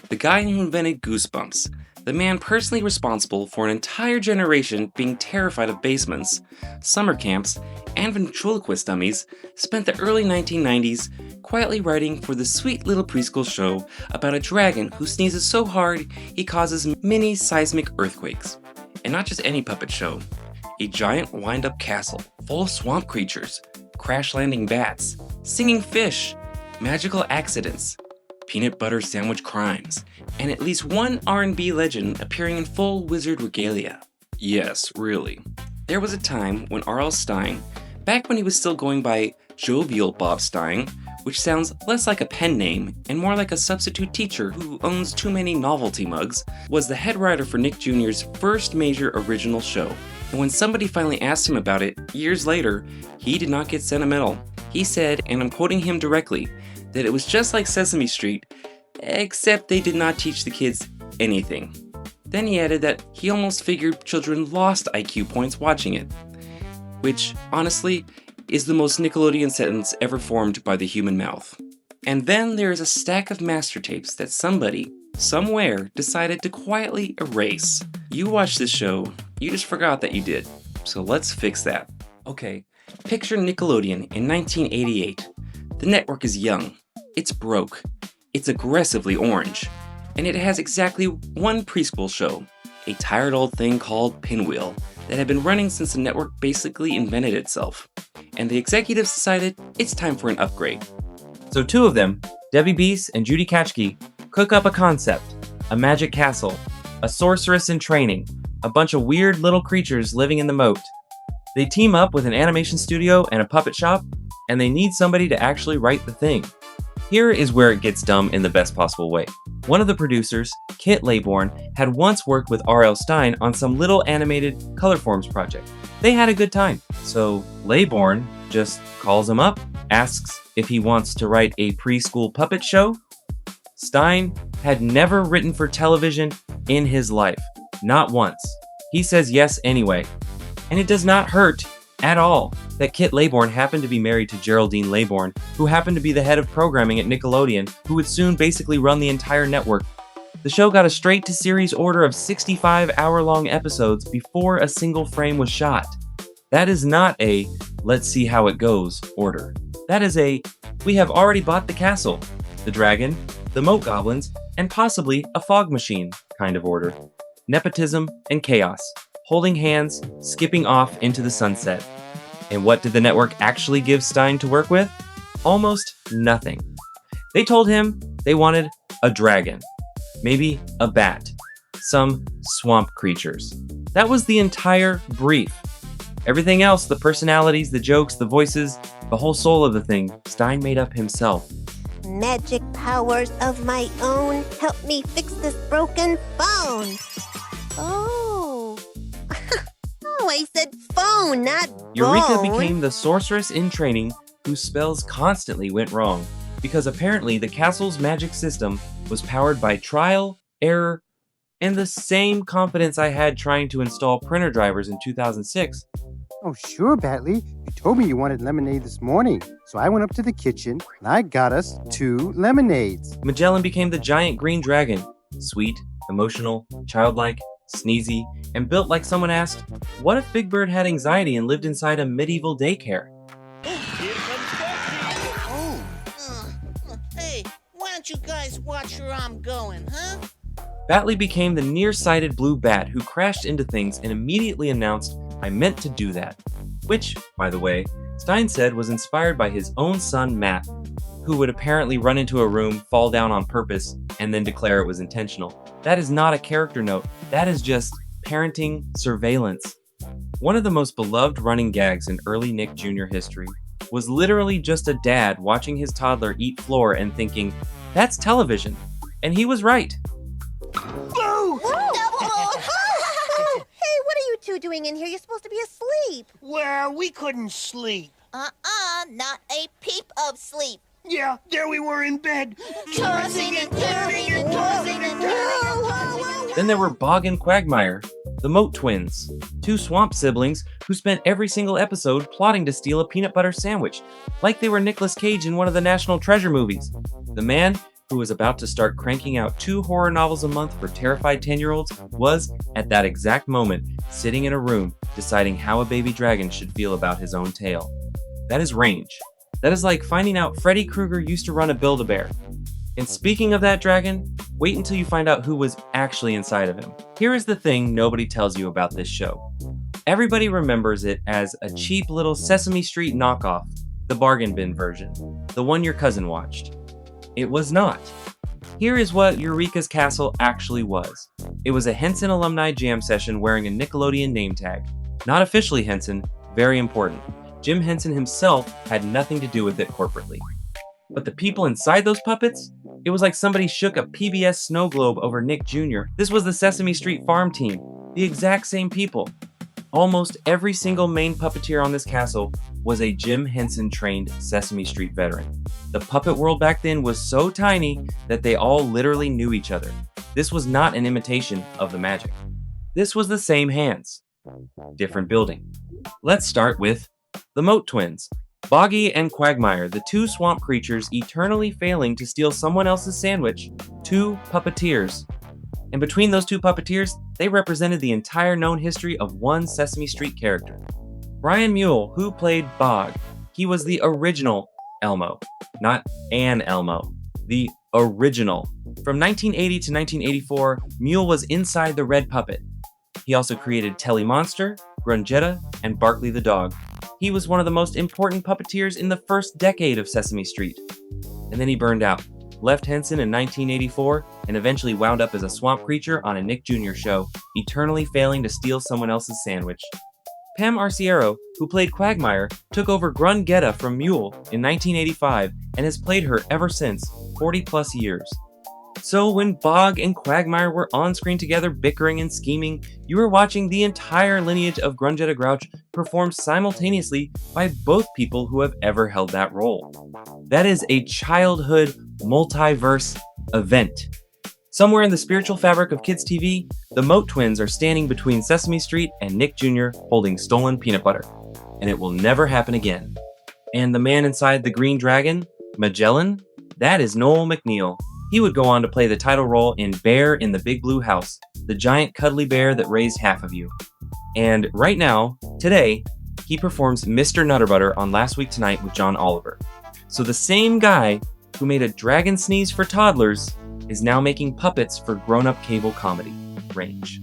The guy who invented Goosebumps, the man personally responsible for an entire generation being terrified of basements, summer camps, and ventriloquist dummies, spent the early 1990s quietly writing for the sweet little preschool show about a dragon who sneezes so hard he causes mini seismic earthquakes. And not just any puppet show, a giant wind-up castle full of swamp creatures, crash-landing bats, singing fish, magical accidents, peanut butter sandwich crimes, and at least one R&B legend appearing in full wizard regalia. Yes, really. There was a time when R.L. Stine, back when he was still going by Jovial Bob Stine, which sounds less like a pen name and more like a substitute teacher who owns too many novelty mugs, was the head writer for Nick Jr.'s first major original show. And when somebody finally asked him about it, years later, he did not get sentimental. He said, and I'm quoting him directly, that it was just like Sesame Street, except they did not teach the kids anything. Then he added that he almost figured children lost IQ points watching it, which, honestly, is the most Nickelodeon sentence ever formed by the human mouth. And then there is a stack of master tapes that somebody, somewhere, decided to quietly erase. You watched this show, you just forgot that you did. So let's fix that. Okay, picture Nickelodeon in 1988. The network is young, it's broke, it's aggressively orange, and it has exactly one preschool show, a tired old thing called Pinwheel, that had been running since the network basically invented itself. And the executives decided it's time for an upgrade. So two of them, Debbie Beese and Judy Kachke, cook up a concept, a magic castle, a sorceress in training, a bunch of weird little creatures living in the moat. They team up with an animation studio and a puppet shop, and they need somebody to actually write the thing. Here is where it gets dumb in the best possible way. One of the producers, Kit Laybourne, had once worked with R.L. Stine on some little animated Colorforms project. They had a good time, so Laybourne just calls him up, asks if he wants to write a preschool puppet show. Stine had never written for television in his life, not once. He says yes anyway, and it does not hurt at all that Kit Laybourne happened to be married to Geraldine Laybourne, who happened to be the head of programming at Nickelodeon, who would soon basically run the entire network. The show got a straight-to-series order of 65 hour-long episodes before a single frame was shot. That is not a let's see how it goes order. That is a we have already bought the castle, the dragon, the moat goblins, and possibly a fog machine kind of order. Nepotism and chaos. Holding hands, skipping off into the sunset. And what did the network actually give Stine to work with? Almost nothing. They told him they wanted a dragon, maybe a bat, some swamp creatures. That was the entire brief. Everything else, the personalities, the jokes, the voices, the whole soul of the thing, Stine made up himself. Magic powers of my own, help me fix this broken phone. Oh. Oh, I said phone, not Eureeka bone. became the sorceress in training whose spells constantly went wrong, because apparently the castle's magic system was powered by trial, error, and the same confidence I had trying to install printer drivers in 2006. Oh, sure, Batley. You told me you wanted lemonade this morning. So I went up to the kitchen and I got us 2 lemonades. Magellan became the giant green dragon, sweet, emotional, childlike, sneezy, and built like someone asked, what if Big Bird had anxiety and lived inside a medieval daycare? Oh, hey, why don't you guys watch where I'm going, huh? Batley became the nearsighted blue bat who crashed into things and immediately announced, I meant to do that. Which, by the way, Stine said was inspired by his own son, Matt, who would apparently run into a room, fall down on purpose, and then declare it was intentional. That is not a character note. That is just parenting surveillance. One of the most beloved running gags in early Nick Jr. history was literally just a dad watching his toddler eat floor and thinking, that's television. And he was right. Boo! Hey, what are you two doing in here? You're supposed to be asleep. Well, we couldn't sleep. Not a peep of sleep. Yeah, there we were in bed. Tossing and turning and tossing and turning. Then there were Bog and Quagmire, the Moat Twins, 2 swamp siblings who spent every single episode plotting to steal a peanut butter sandwich, like they were Nicolas Cage in one of the National Treasure movies. The man who was about to start cranking out 2 horror novels a month for terrified 10-year-olds, was, at that exact moment, sitting in a room deciding how a baby dragon should feel about his own tail. That is range. That is like finding out Freddy Krueger used to run a Build-A-Bear. And speaking of that dragon, wait until you find out who was actually inside of him. Here is the thing nobody tells you about this show. Everybody remembers it as a cheap little Sesame Street knockoff, the bargain bin version, the one your cousin watched. It was not. Here is what Eureeka's castle actually was. It was a Henson alumni jam session wearing a Nickelodeon name tag. Not officially Henson, very important. Jim Henson himself had nothing to do with it corporately. But the people inside those puppets? It was like somebody shook a PBS snow globe over Nick Jr. This was the Sesame Street farm team, the exact same people. Almost every single main puppeteer on this castle was a Jim Henson-trained Sesame Street veteran. The puppet world back then was so tiny that they all literally knew each other. This was not an imitation of the magic. This was the same hands. Different building. Let's start with the Moat Twins. Boggy and Quagmire, the 2 swamp creatures eternally failing to steal someone else's sandwich, 2 puppeteers. And between those 2 puppeteers, they represented the entire known history of one Sesame Street character. Brian Mule, who played Bog, he was the original Elmo, not an Elmo, the original. From 1980 to 1984, Mule was inside the red puppet. He also created Telly Monster, Grungetta, and Barkley the dog. He was one of the most important puppeteers in the first decade of Sesame Street. And then he burned out, left Henson in 1984, and eventually wound up as a swamp creature on a Nick Jr. show, eternally failing to steal someone else's sandwich. Pam Arciero, who played Quagmire, took over Grungetta from Mule in 1985 and has played her ever since, 40 plus years. So when Bog and Quagmire were on screen together bickering and scheming, you were watching the entire lineage of Grungetta Grouch performed simultaneously by both people who have ever held that role. That is a childhood multiverse event. Somewhere in the spiritual fabric of kids' TV, the Moat Twins are standing between Sesame Street and Nick Jr. holding stolen peanut butter. And it will never happen again. And the man inside the green dragon, Magellan, that is Noel McNeil. He would go on to play the title role in Bear in the Big Blue House, the giant cuddly bear that raised half of you. And right now, today, he performs Mr. Nutterbutter on Last Week Tonight with John Oliver. So the same guy who made a dragon sneeze for toddlers is now making puppets for grown-up cable comedy. Range.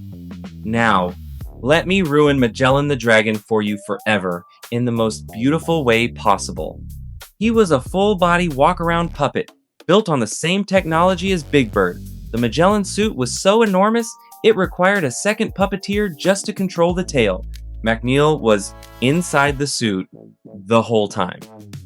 Now, let me ruin Magellan the Dragon for you forever in the most beautiful way possible. He was a full-body walk-around puppet, built on the same technology as Big Bird. The Magellan suit was so enormous, it required a second puppeteer just to control the tail. McNeil was inside the suit the whole time,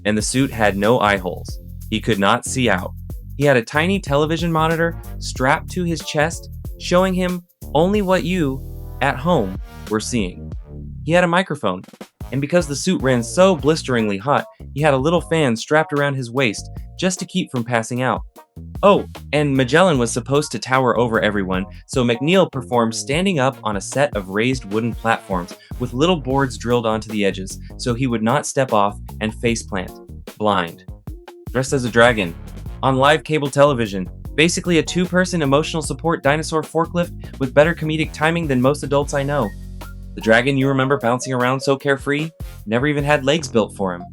and the suit had no eye holes. He could not see out. He had a tiny television monitor strapped to his chest, showing him only what you, at home, were seeing. He had a microphone, and because the suit ran so blisteringly hot, he had a little fan strapped around his waist just to keep from passing out. Oh, and Magellan was supposed to tower over everyone, so McNeil performed standing up on a set of raised wooden platforms with little boards drilled onto the edges so he would not step off and faceplant, blind. Dressed as a dragon, on live cable television, basically a 2-person emotional support dinosaur forklift with better comedic timing than most adults I know. The dragon you remember bouncing around so carefree never even had legs built for him.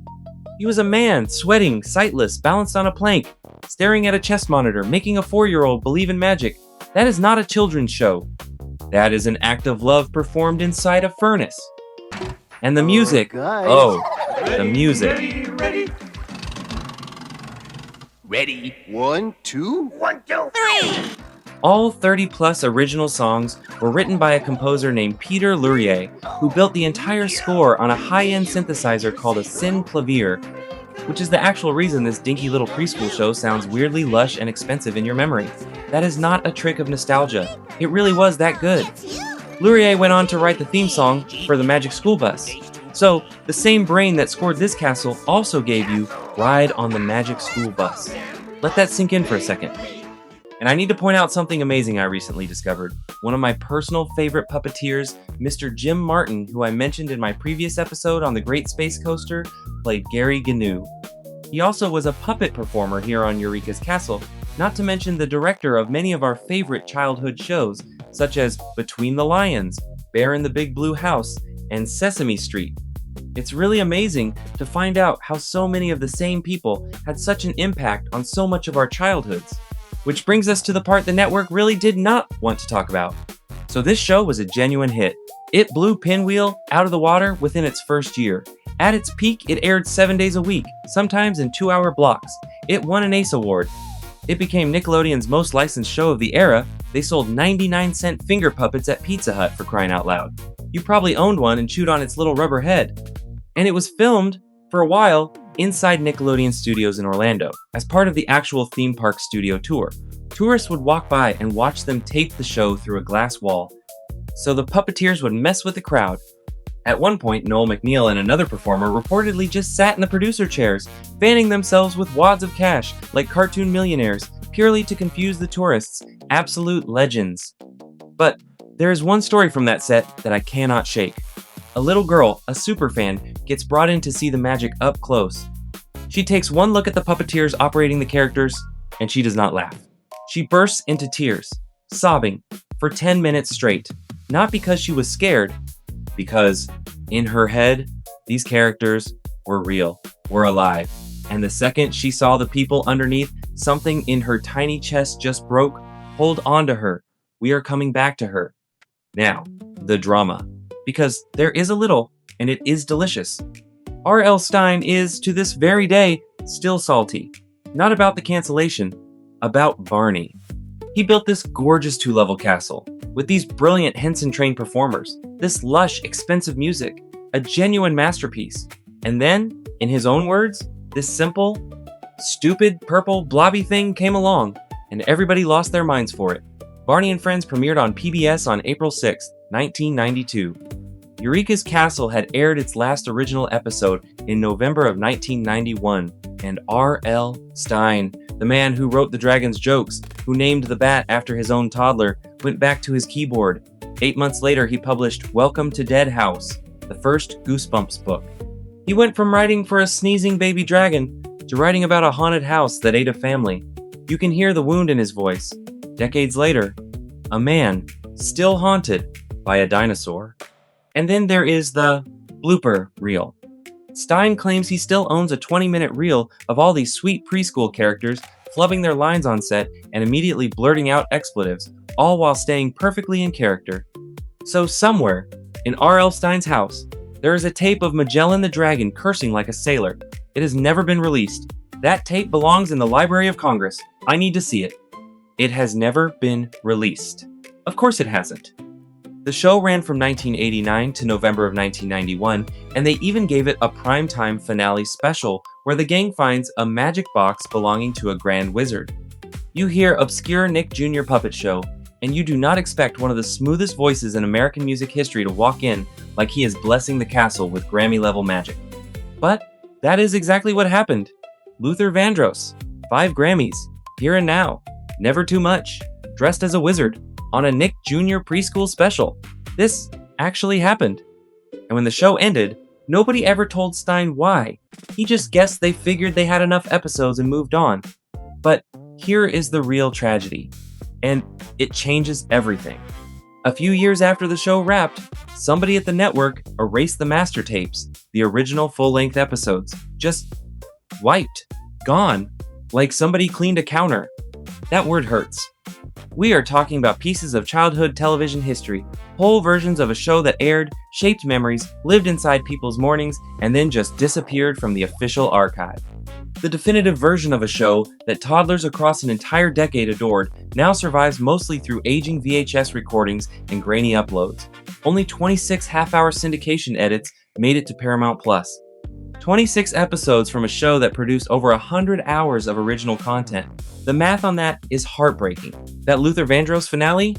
He was a man, sweating, sightless, balanced on a plank, staring at a chest monitor, making a 4-year-old believe in magic. That is not a children's show. That is an act of love performed inside a furnace. And the music, the music. Ready? 1, 2. 1, 2, 3! All 30-plus original songs were written by a composer named Peter Laurier, who built the entire score on a high-end synthesizer called a Synclavier, which is the actual reason this dinky little preschool show sounds weirdly lush and expensive in your memory. That is not a trick of nostalgia. It really was that good. Laurier went on to write the theme song for the Magic School Bus. So, the same brain that scored this castle also gave you Ride on the Magic School Bus. Let that sink in for a second. And I need to point out something amazing I recently discovered. One of my personal favorite puppeteers, Mr. Jim Martin, who I mentioned in my previous episode on the Great Space Coaster, played Gary Gnu. He also was a puppet performer here on Eureeka's Castle, not to mention the director of many of our favorite childhood shows, such as Between the Lions, Bear in the Big Blue House, and Sesame Street. It's really amazing to find out how so many of the same people had such an impact on so much of our childhoods. Which brings us to the part the network really did not want to talk about. So this show was a genuine hit. It blew Pinwheel out of the water within its first year. At its peak, it aired 7 days a week, sometimes in 2-hour blocks. It won an Ace Award. It became Nickelodeon's most licensed show of the era. They sold 99-cent finger puppets at Pizza Hut, for crying out loud. You probably owned one and chewed on its little rubber head. And it was filmed, for a while, inside Nickelodeon Studios in Orlando, as part of the actual theme park studio tour. Tourists would walk by and watch them tape the show through a glass wall, so the puppeteers would mess with the crowd. At one point, Noel McNeil and another performer reportedly just sat in the producer chairs, fanning themselves with wads of cash like cartoon millionaires, purely to confuse the tourists. Absolute legends. But there is one story from that set that I cannot shake. A little girl, a superfan, gets brought in to see the magic up close. She takes one look at the puppeteers operating the characters, and she does not laugh. She bursts into tears, sobbing, for 10 minutes straight. Not because she was scared, because in her head, these characters were real, were alive. And the second she saw the people underneath, something in her tiny chest just broke. Hold on to her. We are coming back to her. Now, the drama. Because there is a little, and it is delicious. R.L. Stine is, to this very day, still salty. Not about the cancellation, about Barney. He built this gorgeous 2-level castle, with these brilliant Henson-trained performers, this lush, expensive music, a genuine masterpiece. And then, in his own words, this simple, stupid, purple, blobby thing came along, and everybody lost their minds for it. Barney and Friends premiered on PBS on April 6, 1992. Eureeka's Castle had aired its last original episode in November of 1991, and R.L. Stine, the man who wrote the dragon's jokes, who named the bat after his own toddler, went back to his keyboard. 8 months later, he published Welcome to Dead House, the first Goosebumps book. He went from writing for a sneezing baby dragon to writing about a haunted house that ate a family. You can hear the wound in his voice. Decades later, a man still haunted by a dinosaur. And then there is the blooper reel. Stine claims he still owns a 20-minute reel of all these sweet preschool characters flubbing their lines on set and immediately blurting out expletives, all while staying perfectly in character. So somewhere, in R.L. Stine's house, there is a tape of Magellan the dragon cursing like a sailor. It has never been released. That tape belongs in the Library of Congress. I need to see it. It has never been released. Of course it hasn't. The show ran from 1989 to November of 1991, and they even gave it a primetime finale special where the gang finds a magic box belonging to a grand wizard. You hear obscure Nick Jr. puppet show, and you do not expect one of the smoothest voices in American music history to walk in like he is blessing the castle with Grammy-level magic. But that is exactly what happened. Luther Vandross, 5 Grammys, here and now, never too much, dressed as a wizard, on a Nick Jr. preschool special. This actually happened. And when the show ended, nobody ever told Stine why. He just guessed they figured they had enough episodes and moved on. But here is the real tragedy. And it changes everything. A few years after the show wrapped, somebody at the network erased the master tapes, the original full-length episodes. Just wiped. Gone. Like somebody cleaned a counter. That word hurts. We are talking about pieces of childhood television history, whole versions of a show that aired, shaped memories, lived inside people's mornings, and then just disappeared from the official archive. The definitive version of a show that toddlers across an entire decade adored now survives mostly through aging VHS recordings and grainy uploads. Only 26 half-hour syndication edits made it to Paramount+. 26 episodes from a show that produced over 100 hours of original content. The math on that is heartbreaking. That Luther Vandross finale?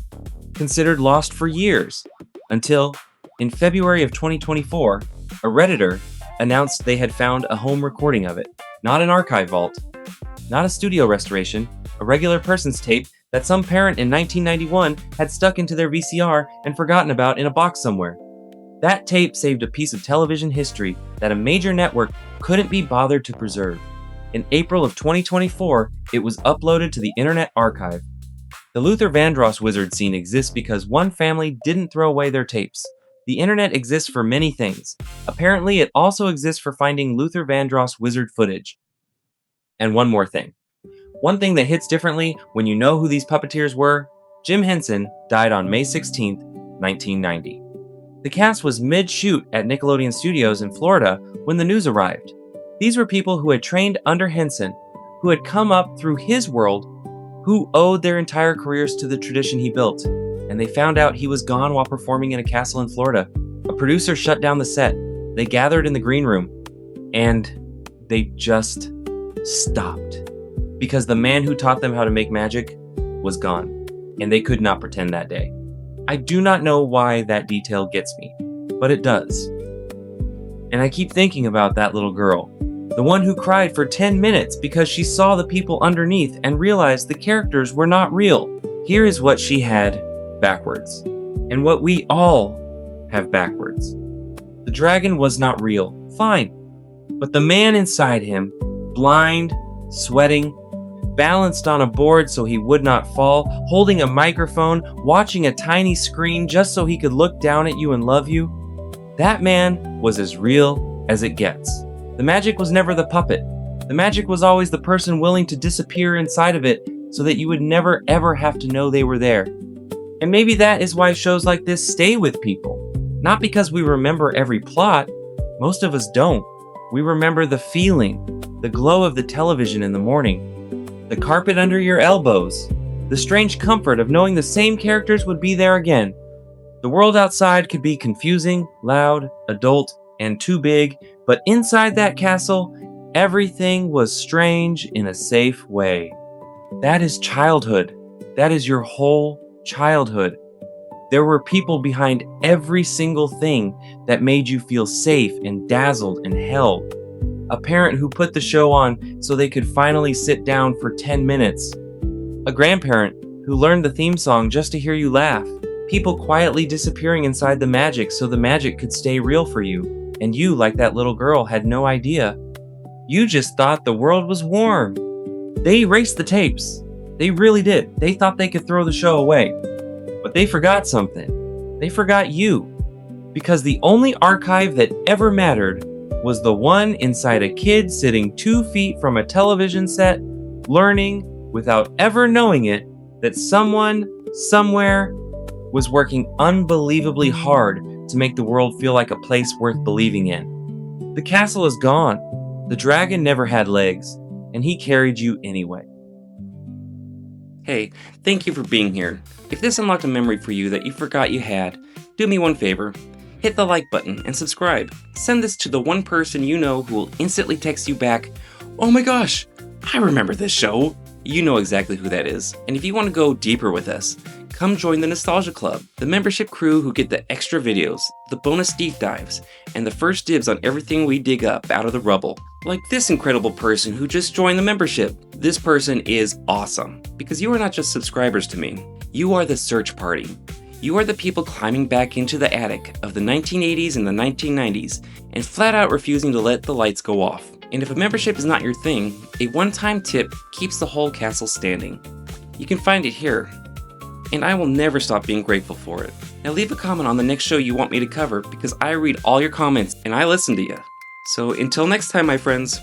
Considered lost for years. Until, in February of 2024, a Redditor announced they had found a home recording of it. Not an archive vault. Not a studio restoration. A regular person's tape that some parent in 1991 had stuck into their VCR and forgotten about in a box somewhere. That tape saved a piece of television history that a major network couldn't be bothered to preserve. In April of 2024, it was uploaded to the Internet Archive. The Luther Vandross wizard scene exists because one family didn't throw away their tapes. The internet exists for many things. Apparently, it also exists for finding Luther Vandross wizard footage. And one more thing. One thing that hits differently when you know who these puppeteers were, Jim Henson died on May 16, 1990. The cast was mid-shoot at Nickelodeon Studios in Florida when the news arrived. These were people who had trained under Henson, who had come up through his world, who owed their entire careers to the tradition he built. And they found out he was gone while performing in a castle in Florida. A producer shut down the set. They gathered in the green room, and they just stopped. Because the man who taught them how to make magic was gone, and they could not pretend that day. I do not know why that detail gets me, but it does. And I keep thinking about that little girl, the one who cried for 10 minutes because she saw the people underneath and realized the characters were not real. Here is what she had backwards, and what we all have backwards. The dragon was not real, fine, but the man inside him, blind, sweating, balanced on a board so he would not fall, holding a microphone, watching a tiny screen just so he could look down at you and love you, that man was as real as it gets. The magic was never the puppet. The magic was always the person willing to disappear inside of it so that you would never ever have to know they were there. And maybe that is why shows like this stay with people. Not because we remember every plot. Most of us don't. We remember the feeling, the glow of the television in the morning, the carpet under your elbows, the strange comfort of knowing the same characters would be there again. The world outside could be confusing, loud, adult, and too big, but inside that castle, everything was strange in a safe way. That is childhood. That is your whole childhood. There were people behind every single thing that made you feel safe and dazzled and held. A parent who put the show on so they could finally sit down for 10 minutes. A grandparent who learned the theme song just to hear you laugh. People quietly disappearing inside the magic so the magic could stay real for you. And you, like that little girl, had no idea. You just thought the world was warm. They erased the tapes. They really did. They thought they could throw the show away. But they forgot something. They forgot you. Because the only archive that ever mattered was the one inside a kid sitting 2 feet from a television set, learning, without ever knowing it, that someone, somewhere, was working unbelievably hard to make the world feel like a place worth believing in. The castle is gone. The dragon never had legs, and he carried you anyway. Hey, thank you for being here. If this unlocked a memory for you that you forgot you had, do me one favor. Hit the like button and subscribe. Send this to the one person you know who will instantly text you back, "Oh my gosh, I remember this show." You know exactly who that is. And if you want to go deeper with us, come join the Nostalgia Club, the membership crew who get the extra videos, the bonus deep dives, and the first dibs on everything we dig up out of the rubble. Like this incredible person who just joined the membership. This person is awesome, because you are not just subscribers to me. You are the search party. You are the people climbing back into the attic of the 1980s and the 1990s and flat out refusing to let the lights go off. And if a membership is not your thing, a one-time tip keeps the whole castle standing. You can find it here. And I will never stop being grateful for it. Now leave a comment on the next show you want me to cover because I read all your comments and I listen to you. So until next time, my friends.